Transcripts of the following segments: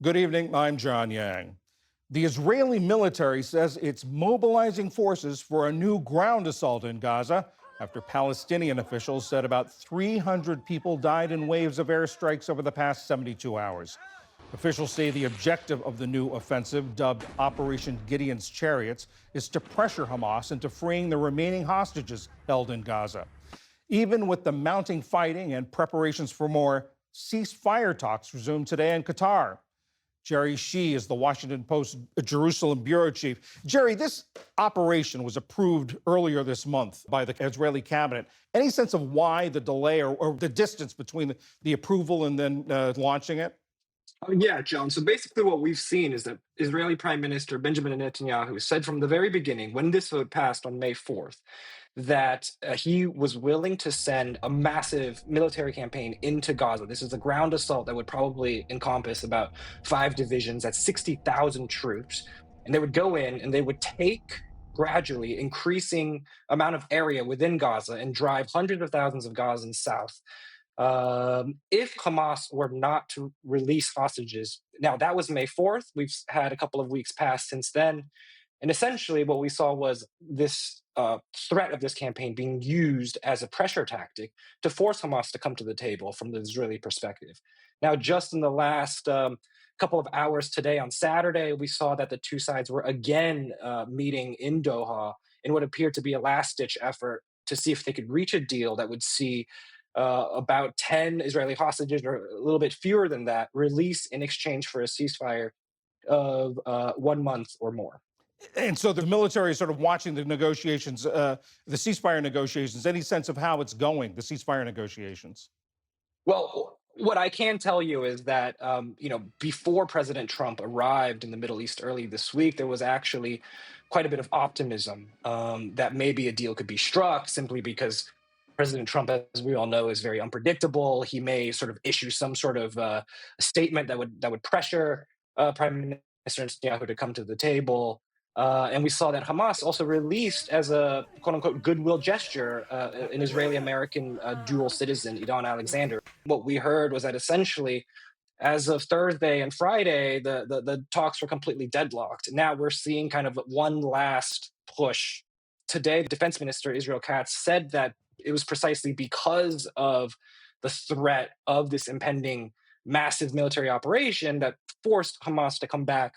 Good evening. I'm John Yang. The Israeli military says it's mobilizing forces for a new ground assault in Gaza after Palestinian officials said about 300 people died in waves of airstrikes over the past 72 hours. Officials say the objective of the new offensive, dubbed Operation Gideon's Chariots, is to pressure Hamas into freeing the remaining hostages held in Gaza. Even with the mounting fighting and preparations for more, ceasefire talks resume today in Qatar. Jerry Shih is the Washington Post Jerusalem bureau chief. Jerry, this operation was approved earlier this month by the Israeli cabinet. Any sense of why the delay or the distance between the approval and then launching it? Yeah, John. So basically, what we've seen is that Israeli Prime Minister Benjamin Netanyahu said from the very beginning, when this vote passed on May 4th, that he was willing to send a massive military campaign into Gaza. This is a ground assault that would probably encompass about 5 divisions, that's 60,000 troops. And they would go in and they would take gradually increasing amount of area within Gaza and drive hundreds of thousands of Gazans south. If Hamas were not to release hostages, now that was May 4th. We've had a couple of weeks pass since then. And essentially, what we saw was this threat of this campaign being used as a pressure tactic to force Hamas to come to the table from the Israeli perspective. Now, just in the last couple of hours today on Saturday, we saw that the two sides were again meeting in Doha in what appeared to be a last ditch effort to see if they could reach a deal that would see about 10 Israeli hostages, or a little bit fewer than that, released in exchange for a ceasefire of 1 month or more. And so the military is sort of watching the negotiations, the ceasefire negotiations. Any sense of how it's going, the ceasefire negotiations? Well, what I can tell you is that before President Trump arrived in the Middle East early this week, there was actually quite a bit of optimism that maybe a deal could be struck, simply because President Trump, as we all know, is very unpredictable. He may sort of issue some sort of statement that would pressure Prime Minister Netanyahu to come to the table. And we saw that Hamas also released, as a quote unquote goodwill gesture, an Israeli American dual citizen, Idan Alexander. What we heard was that essentially, as of Thursday and Friday, the talks were completely deadlocked. Now we're seeing kind of one last push. Today, Defense Minister Israel Katz said that it was precisely because of the threat of this impending massive military operation that forced Hamas to come back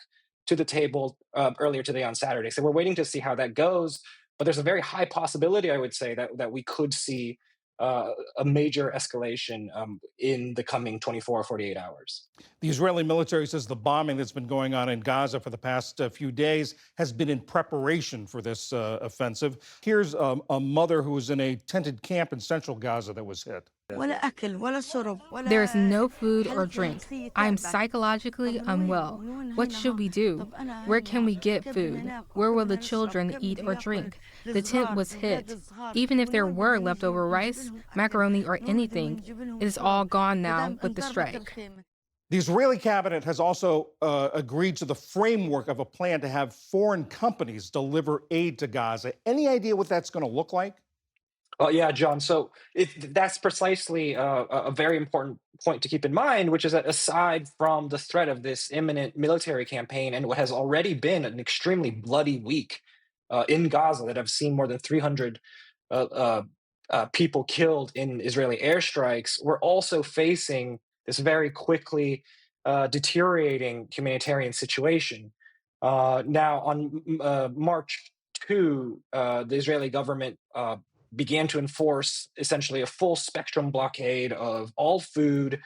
to the table earlier today on Saturday. So we're waiting to see how that goes. But there's a very high possibility, I would say, that we could see a major escalation in the coming 24 or 48 hours. The Israeli military says the bombing that's been going on in Gaza for the past few days has been in preparation for this offensive. Here's a mother who was in a tented camp in central Gaza that was hit. There is no food or drink. I'm psychologically unwell. What should we do? Where can we get food? Where will the children eat or drink? The tent was hit. Even if there were leftover rice, macaroni, or anything, it is all gone now with the strike. The Israeli cabinet has also agreed to the framework of a plan to have foreign companies deliver aid to Gaza. Any idea what that's going to look like? Oh, yeah, John. So that's precisely a very important point to keep in mind, which is that aside from the threat of this imminent military campaign and what has already been an extremely bloody week in Gaza that have seen more than 300 people killed in Israeli airstrikes, we're also facing this very quickly deteriorating humanitarian situation. Now, on March 2, the Israeli government began to enforce essentially a full spectrum blockade of all food,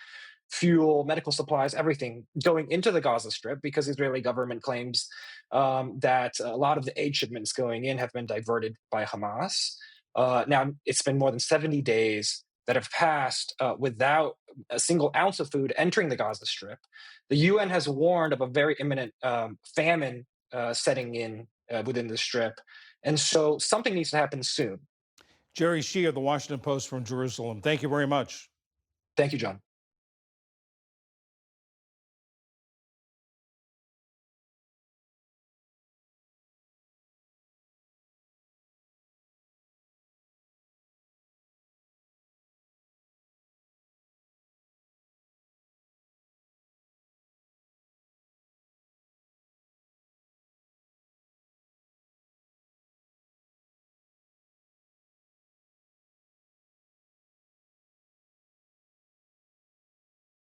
fuel, medical supplies, everything going into the Gaza Strip, because the Israeli government claims that a lot of the aid shipments going in have been diverted by Hamas. Now, it's been more than 70 days that have passed without a single ounce of food entering the Gaza Strip. The UN has warned of a very imminent famine setting in within the Strip. And so something needs to happen soon. Jerry Shih of the Washington Post from Jerusalem. Thank you very much. Thank you, John.